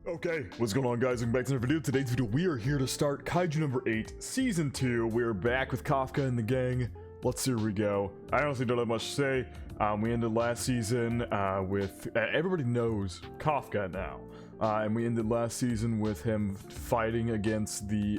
Okay, what's going on, guys? Welcome back to another video. Today's video, we are here to start Kaiju number 8, Season 2. We're back with Kafka and the gang. Let's see where we go. I honestly don't have much to say. We ended last season with... everybody knows Kafka now. And we ended last season with him fighting against the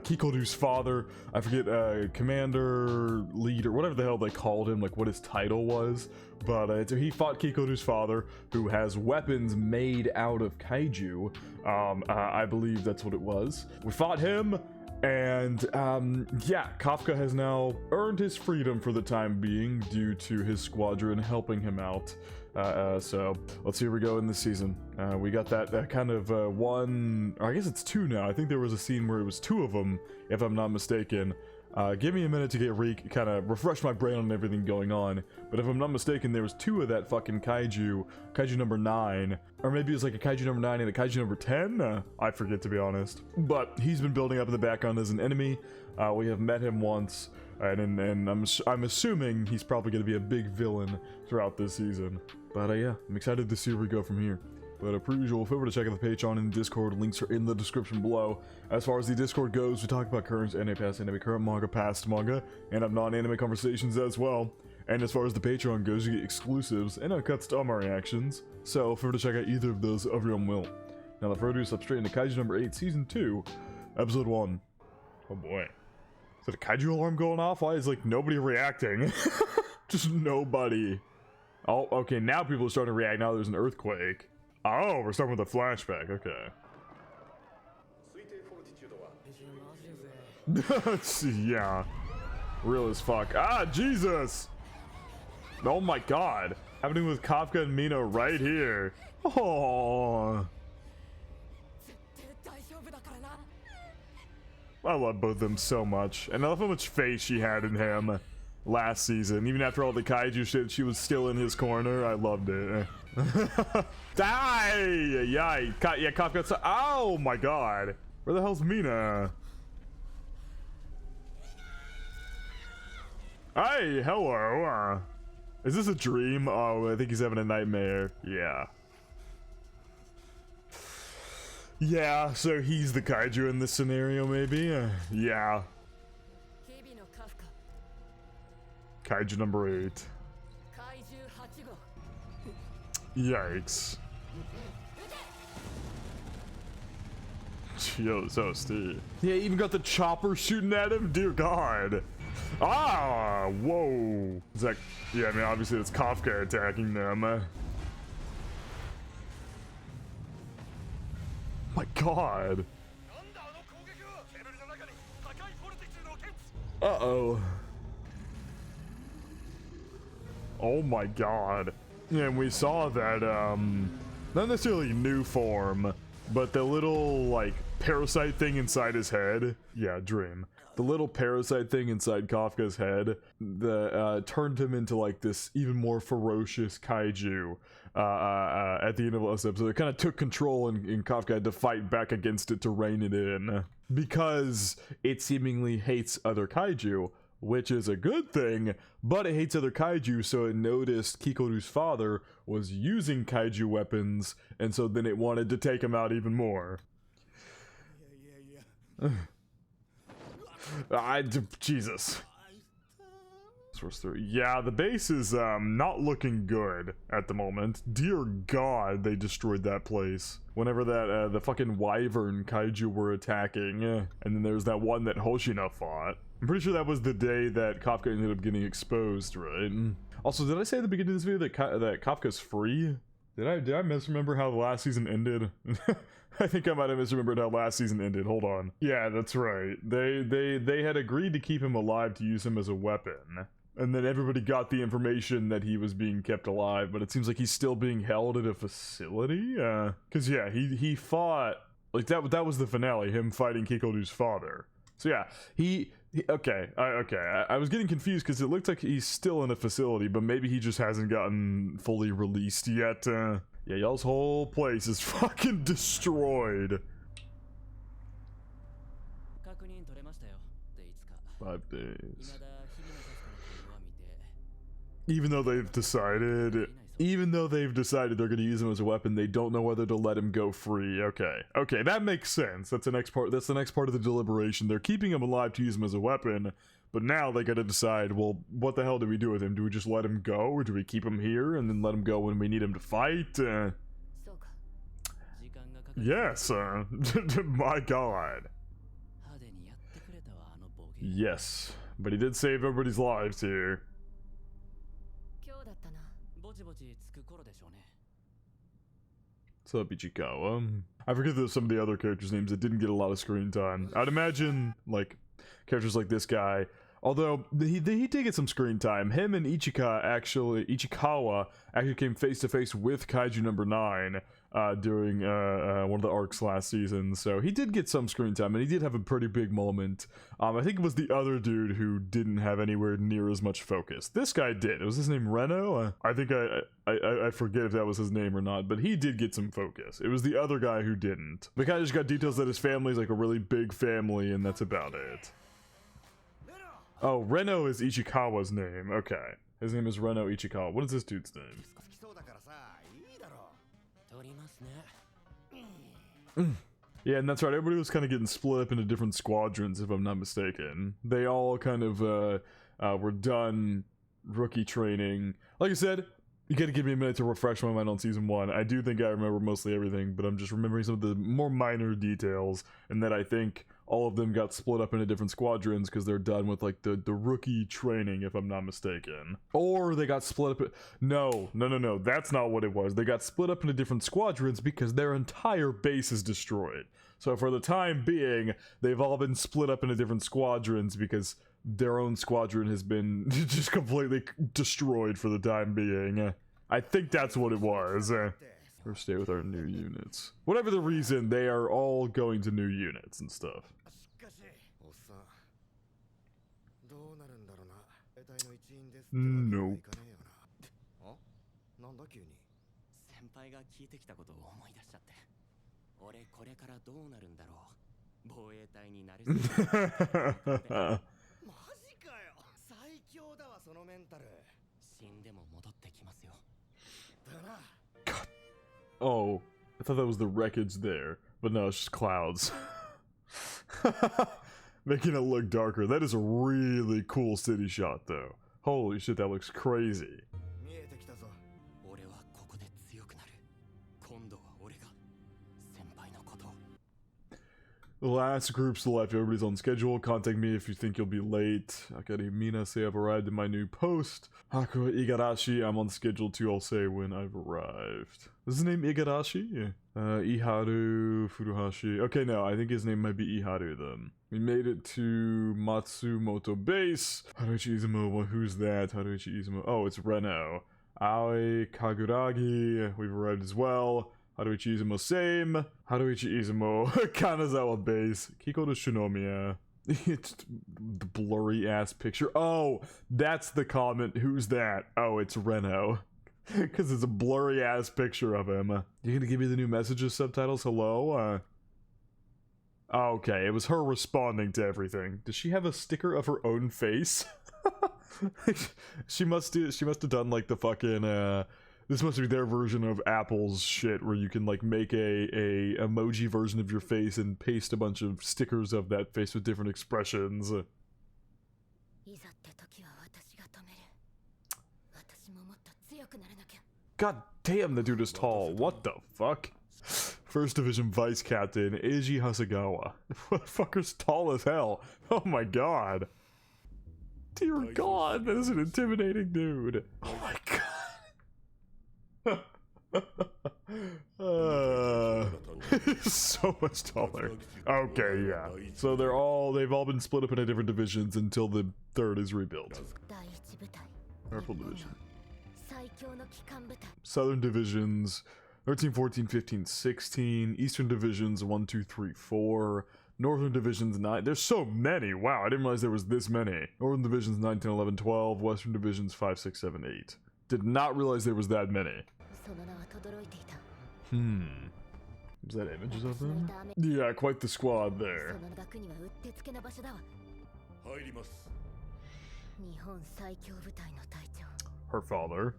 Kikoru's father. I forget, commander, leader, whatever the hell they called him, like what his title was. But he fought Kikoru's father, who has weapons made out of kaiju. I believe that's what it was. We fought him. And yeah, Kafka has now earned his freedom for the time being due to his squadron helping him out. So let's see where we go in this season. We got that kind of one, or I guess it's two now. I think there was a scene where it was two of them, if I'm not mistaken. Give me a minute to get kind of refresh my brain on everything going on. But if I'm not mistaken, there was two of that fucking kaiju number 9, or maybe it was like a kaiju number 9 and a kaiju number 10. I forget, to be honest. But he's been building up in the background as an enemy. We have met him once, and I'm assuming he's probably going to be a big villain throughout this season. But yeah, I'm excited to see where we go from here. But per usual, feel free to check out the Patreon and Discord. Links are in the description below. As far as the Discord goes, we talk about current anime, past anime, current manga, past manga, and have non-anime conversations as well. And as far as the Patreon goes, you get exclusives and uncuts to all my reactions. So feel free to check out either of those of your own will. Now, without further ado, step straight into Kaiju number 8, Season 2, Episode 1. Oh boy. Is that a kaiju alarm going off? Why is like nobody reacting? Just nobody. Oh, okay, now people are starting to react now there's an earthquake. Oh, we're starting with a flashback, okay. Yeah. Real as fuck. Ah, Jesus! Oh my god. Happening with Kafka and Mina right here. Oh. I love both of them so much. And I love how much faith she had in him last season. Even after all the kaiju shit, she was still in his corner. I loved it. Die! Yeah, Kafka. Oh my god. Where the hell's Mina? Hey, hello. Is this a dream? Oh, I think he's having a nightmare. Yeah. Yeah, so he's the kaiju in this scenario, maybe? Yeah. Kaiju number 8. Yikes. Yo, so Steve. Yeah, even got the chopper shooting at him? Dear God. Ah, whoa. Is that, yeah, I mean, obviously it's Kafka attacking them. My God. Uh-oh. Oh my God. Yeah, and we saw that, not necessarily new form, but the little, like, parasite thing inside his head. Yeah, dream. The little parasite thing inside Kafka's head that turned him into, like, this even more ferocious kaiju at the end of the last episode. It kind of took control, and Kafka had to fight back against it to rein it in. Because it seemingly hates other kaiju, which is a good thing, but it hates other kaiju, so it noticed Kikoru's father was using kaiju weapons, and so then it wanted to take him out even more. Jesus. Source 3. Yeah, the base is not looking good at the moment. Dear God, they destroyed that place. Whenever that the fucking wyvern kaiju were attacking, and then there's that one that Hoshina fought. I'm pretty sure that was the day that Kafka ended up getting exposed, right? Also, did I say at the beginning of this video that Kafka's free? Did I misremember how the last season ended? I think I might have misremembered how last season ended. Hold on. Yeah, that's right. They had agreed to keep him alive to use him as a weapon. And then everybody got the information that he was being kept alive, but it seems like he's still being held at a facility? Cause yeah, he fought, like that was the finale, him fighting Kikoru's father. So yeah, okay, I was getting confused because it looked like he's still in a facility, but maybe he just hasn't gotten fully released yet. Yeah, y'all's whole place is fucking destroyed. 5 days. Even though they've decided Even though they've decided they're going to use him as a weapon, they don't know whether to let him go free. Okay, that makes sense. That's the next part. That's the next part of the deliberation. They're keeping him alive to use him as a weapon, but now they got to decide, well, what the hell do we do with him? Do we just let him go, or do we keep him here and then let him go when we need him to fight? Yes, my god. Yes, but he did save everybody's lives here. What's up, Ichikawa? I forget there's some of the other characters' names that didn't get a lot of screen time. I'd imagine, like, characters like this guy, although he did get some screen time. Him and Ichikawa actually came face to face with Kaiju number 9 during one of the arcs last season, so he did get some screen time, and he did have a pretty big moment. I think it was the other dude who didn't have anywhere near as much focus. This guy did. Was his name Reno? I think I forget if that was his name or not, but he did get some focus. It was the other guy who didn't. We kind of just got details that his family's like a really big family, and that's about it. Oh, Reno is Ichikawa's name. Okay. His name is Reno Ichikawa. What is this dude's name? Yeah, and that's right. Everybody was kind of getting split up into different squadrons, if I'm not mistaken. They all kind of were done rookie training. Like I said, you gotta give me a minute to refresh my mind on season 1. I do think I remember mostly everything, but I'm just remembering some of the more minor details, and that I think all of them got split up into different squadrons because they're done with like the rookie training, if I'm not mistaken. Or they got split up. No, that's not what it was. They got split up into different squadrons because their entire base is destroyed. So for the time being, they've all been split up into different squadrons because their own squadron has been just completely destroyed for the time being. I think that's what it was. Or stay with our new units. Whatever the reason, they are all going to new units and stuff. Nope. God. Oh, I thought that was the wreckage there, but no, it's just clouds. Making it look darker. That is a really cool city shot, though. Holy shit, that looks crazy. The last group's left. Everybody's on schedule. Contact me if you think you'll be late. Akari Mina say I've arrived at my new post. Haku Igarashi, I'm on schedule too. I'll say when I've arrived. Is his name Igarashi? Iharu Furuhashi. Okay, no, I think his name might be Iharu then. We made it to Matsumoto base. Haruichi Izumo, well, who's that? Haruichi Izumo. Oh, it's Reno. Aoi Kaguragi, we've arrived as well. Haruichi Izumo, same. Haruichi Izumo, Kanazawa base. Kiko to Shinomiya. It's the blurry ass picture. Oh, that's the comment. Who's that? Oh, it's Reno. Because it's a blurry ass picture of him. You gonna give me the new messages subtitles? Hello? Okay, it was her responding to everything. Does she have a sticker of her own face? she must have done like the fucking this must be their version of Apple's shit, where you can like make a emoji version of your face and paste a bunch of stickers of that face with different expressions. God damn, the dude is tall. What the fuck? First Division Vice Captain Eiji Hasegawa. What fucker's tall as hell? Oh my god. Dear god, that is an intimidating dude. Oh my god. He's so much taller. Okay, yeah. So they've all been split up into different divisions until the third is rebuilt. Purple Division. Southern Divisions 13, 14, 15, 16. Eastern Divisions 1, 2, 3, 4. Northern Divisions 9. There's so many. Wow, I didn't realize there was this many. Northern Divisions 9, 10, 11, 12. Western Divisions 5, 6, 7, 8. Did not realize there was that many. Is that images of them? Yeah, quite the squad there. her father.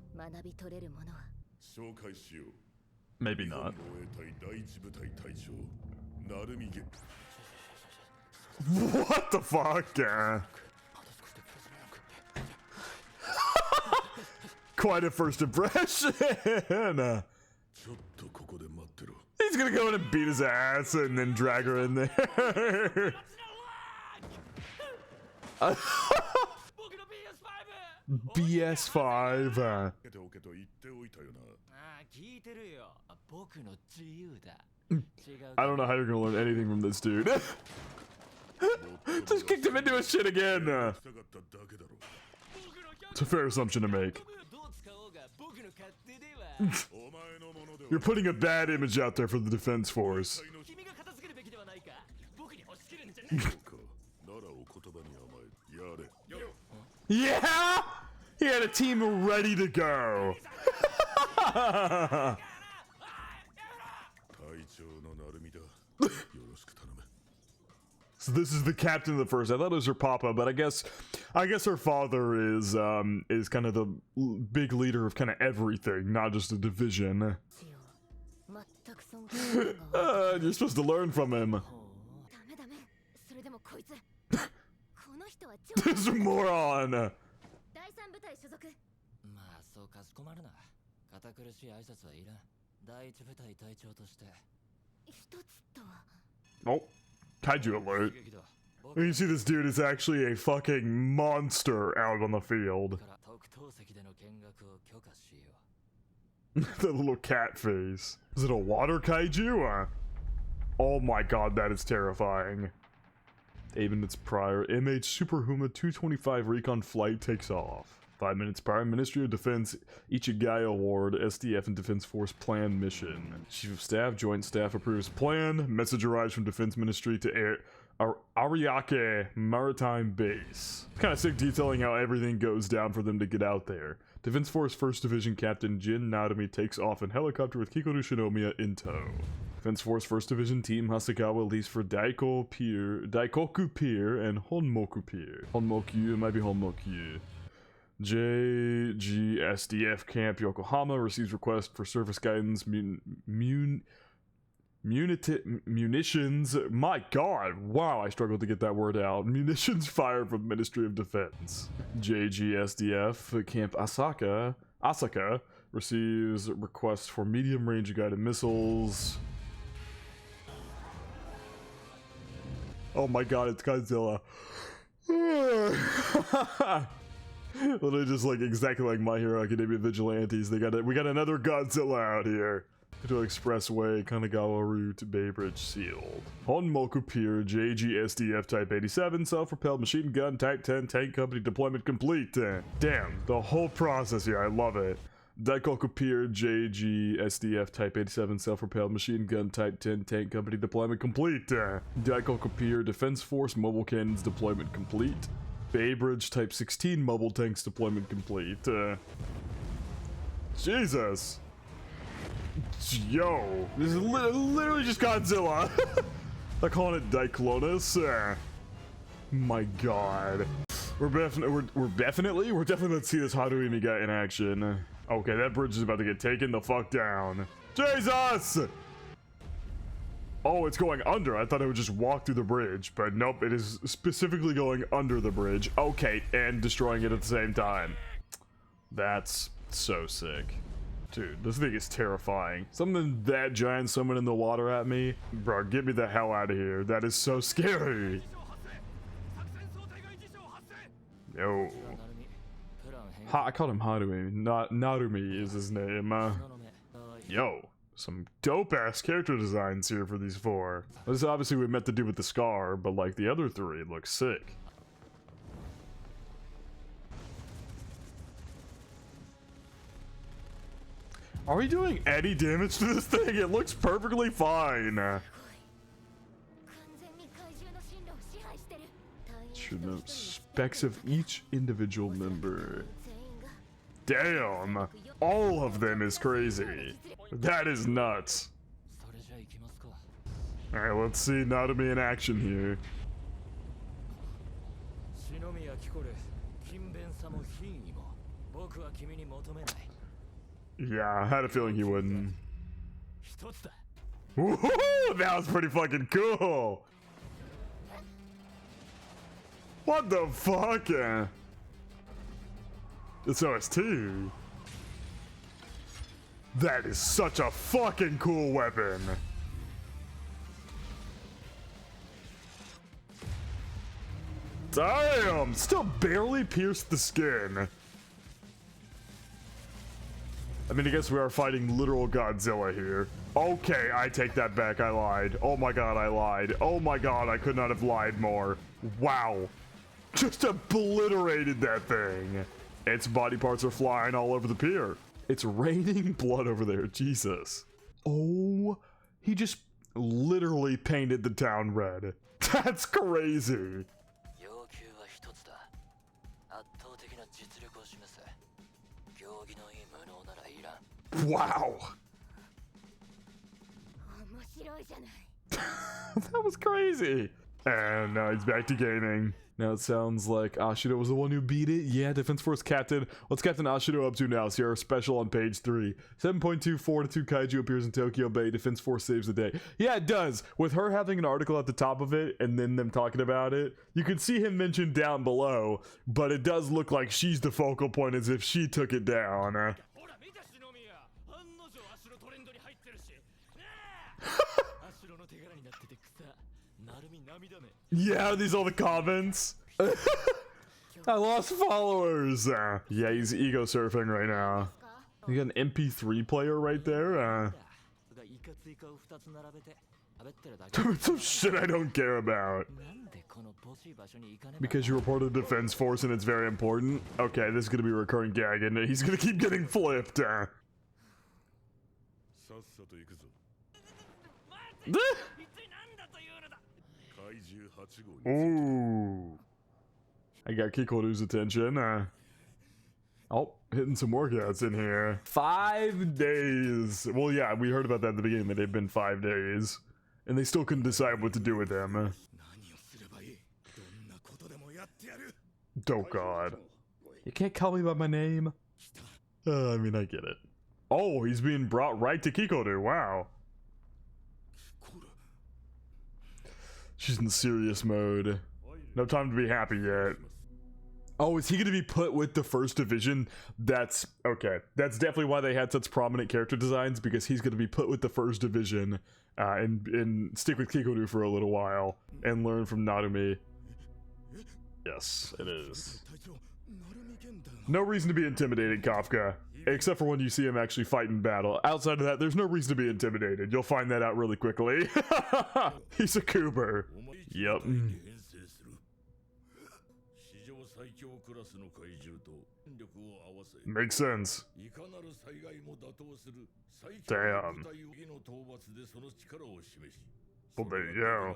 Maybe not. What the fuck? Quite a first impression. He's gonna go in and beat his ass and then drag her in there. BS5. I don't know how you're gonna learn anything from this dude. Just kicked him into his shit again. It's a fair assumption to make. You're putting a bad image out there for the defense force. Yeah! He had a team ready to go. So this is the captain of the first. I thought it was her papa, but I guess her father is kind of the big leader of kind of everything, not just a division. You're supposed to learn from him. This moron. Oh, Kaiju alert. You see this dude is actually a fucking monster out on the field. The little cat face. Is it a water kaiju? Oh my god, that is terrifying. Even its prior MH Superhuma 225 recon flight takes off. 5 minutes prior, Ministry of Defense Ichigai Award, SDF and Defense Force Plan Mission. Chief of Staff, Joint Staff approves plan. Message arrives from Defense Ministry to Ariake Maritime Base. Kind of sick detailing how everything goes down for them to get out there. Defense Force 1st Division Captain Jin Narumi takes off in helicopter with Kikoru Shinomiya in tow. Defense Force 1st Division Team Hasegawa leaves for Daikoku Pier and Honmoku Pier. Honmoku, it might be Honmoku. JGSDF Camp Yokohama receives request for service guidance munitions. My god, wow, I struggled to get that word out. Munitions fired from Ministry of Defense. JGSDF Camp Asaka receives request for medium range guided missiles. Oh my god, it's Godzilla. Literally just like exactly like My Hero Academia Vigilantes. We got another Godzilla out here. Kato Expressway, Kanagawa Route, Bay Bridge sealed. Honmoku Pier, JGSDF Type 87, self-propelled machine gun Type 10 tank company deployment complete. Damn, the whole process here, I love it. Daikoku Pier, JGSDF Type 87, self-propelled machine gun Type 10 tank company deployment complete. Daikoku Pier, Defense Force mobile cannons deployment complete. Bay Bridge Type 16 mobile tanks deployment complete. Jesus. Yo, this is literally just Godzilla. They're calling it Diclonus. My god. We're definitely gonna see this Harumi guy in action. Okay, that bridge is about to get taken the fuck down. Jesus! Oh, it's going under. I thought it would just walk through the bridge, but nope, it is specifically going under the bridge. Okay, and destroying it at the same time. That's so sick. Dude, this thing is terrifying. Something that giant summoned in the water at me. Bro, get me the hell out of here. That is so scary. Yo. I called him Harumi. Narumi is his name. Yo. Some dope-ass character designs here for these four. This obviously we meant to do with the scar, but like the other three look sick. Are we doing any damage to this thing? It looks perfectly fine. Should know specs of each individual member. Damn! All of them is crazy. That is nuts. Alright, let's see Narumi in action here. Yeah, I had a feeling he wouldn't. Woohoo! That was pretty fucking cool! What the fuck? It's OST. That is such a fucking cool weapon. Damn! Still barely pierced the skin. I mean, I guess we are fighting literal Godzilla here. Okay, I take that back. I lied. Oh my god, I lied. Oh my god, I could not have lied more. Wow. Just obliterated that thing. Its body parts are flying all over the pier. It's raining blood over there. Jesus. Oh, he just literally painted the town red. That's crazy. Wow. That was crazy. And now he's back to gaming. Now it sounds like Ashido was the one who beat it. Yeah, Defense Force Captain. What's Captain Ashido up to now? See our special on page 3. 7.2 Fortitude Kaiju appears in Tokyo Bay. Defense Force saves the day. Yeah, it does. With her having an article at the top of it and then them talking about it, you can see him mentioned down below, but it does look like she's the focal point as if she took it down. Yeah, these are the comments. I lost followers. Yeah, he's ego surfing right now. You got an MP3 player right there. Some shit I don't care about. Because you reported the Defense Force and it's very important. Okay, this is gonna be a recurring gag, and he's gonna keep getting flipped. Ooh. I got Kikoru's attention. Oh, hitting some workouts in here. 5 days. Well, yeah, we heard about that at the beginning, that it had been 5 days. And they still couldn't decide what to do with them. Oh, God. You can't call me by my name. I mean, I get it. Oh, he's being brought right to Kikoru. Wow. She's in serious mode. No time to be happy yet. Oh, is he going to be put with the first division? That's okay. That's definitely why they had such prominent character designs, because he's going to be put with the first division and stick with Kikoru for a little while and learn from Narumi. Yes, it is. No reason to be intimidated, Kafka. Except for when you see him actually fight in battle. Outside of that, there's no reason to be intimidated. You'll find that out really quickly. He's a Cooper. Yep. Makes sense. Damn. Well, there you go.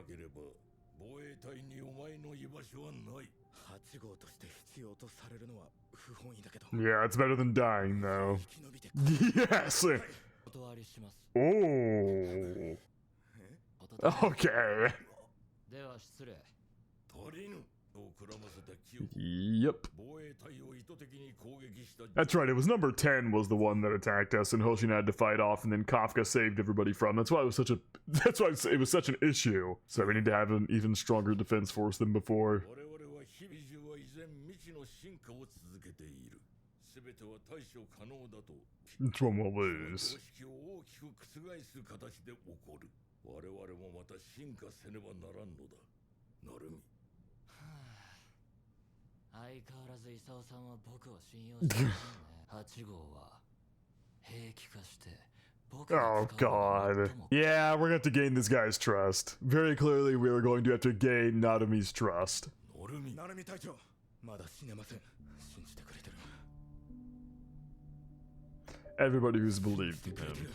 Yeah, it's better than dying, though. Yes! Oh. Okay. Yep. That's right, it was number 10 was the one that attacked us and Hoshin had to fight off, and then Kafka saved everybody from. That's why it was such an issue. So we need to have an even stronger defense force than before. Which one will lose? Oh god. Yeah, we're gonna have to gain this guy's trust. Very clearly we are going to have to gain Narumi's trust. Everybody who's believed in him.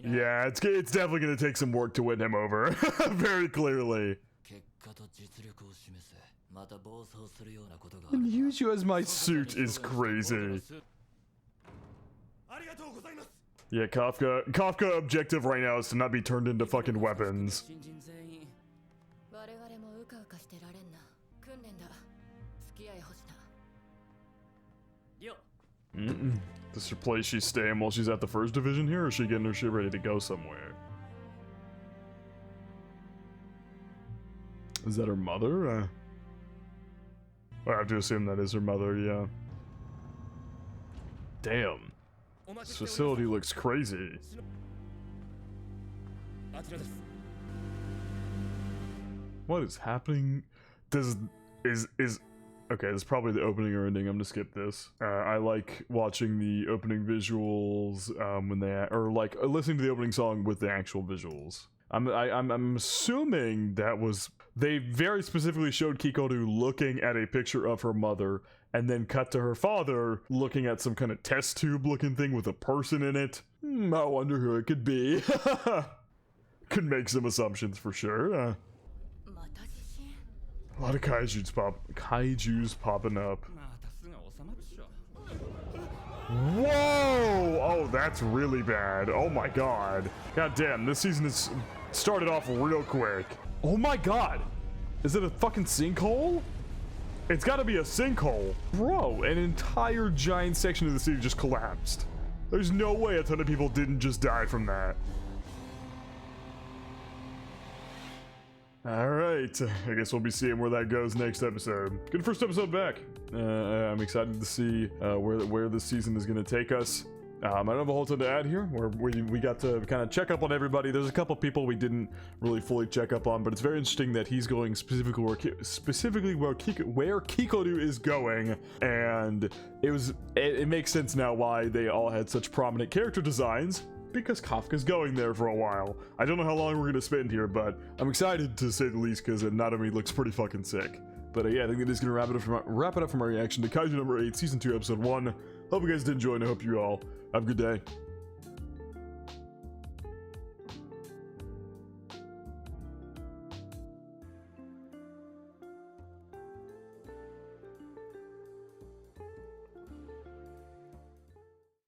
Yeah, it's definitely gonna take some work to win him over. Very clearly. And use you as my suit is crazy. Yeah, Kafka objective right now is to not be turned into fucking weapons. Does her place she's staying while she's at the first division here, or is she getting her shit ready to go somewhere? Is that her mother? I have to assume that is her mother, yeah. Damn. This facility looks crazy. What is happening? Okay, this is probably the opening or ending. I'm gonna skip this. I like watching the opening visuals when they or like listening to the opening song with the actual visuals. I'm assuming that was they very specifically showed Kikoru looking at a picture of her mother and then cut to her father looking at some kind of test tube looking thing with a person in it. I wonder who it could be. Could make some assumptions for sure. A lot of kaijus popping up. Whoa! Oh, that's really bad. Oh my god. God damn, this season has started off real quick. Oh my god! Is it a fucking sinkhole? It's gotta be a sinkhole. Bro, an entire giant section of the city just collapsed. There's no way a ton of people didn't just die from that. Alright, I guess we'll be seeing where that goes next episode. Good first episode back. I'm excited to see where this season is going to take us. I don't have a whole ton to add here. We got to kind of check up on everybody. There's a couple people we didn't really fully check up on, but it's very interesting that he's going specifically where Kikoru is going, and it makes sense now why they all had such prominent character designs. Because Kafka's going there for a while. I don't know how long we're gonna spend here, but I'm excited to say the least because NARUMI looks pretty fucking sick. But yeah, I think that is gonna wrap it up from our reaction to Kaiju number 8, season 2, episode 1. Hope you guys did enjoy, and I hope you all have a good day.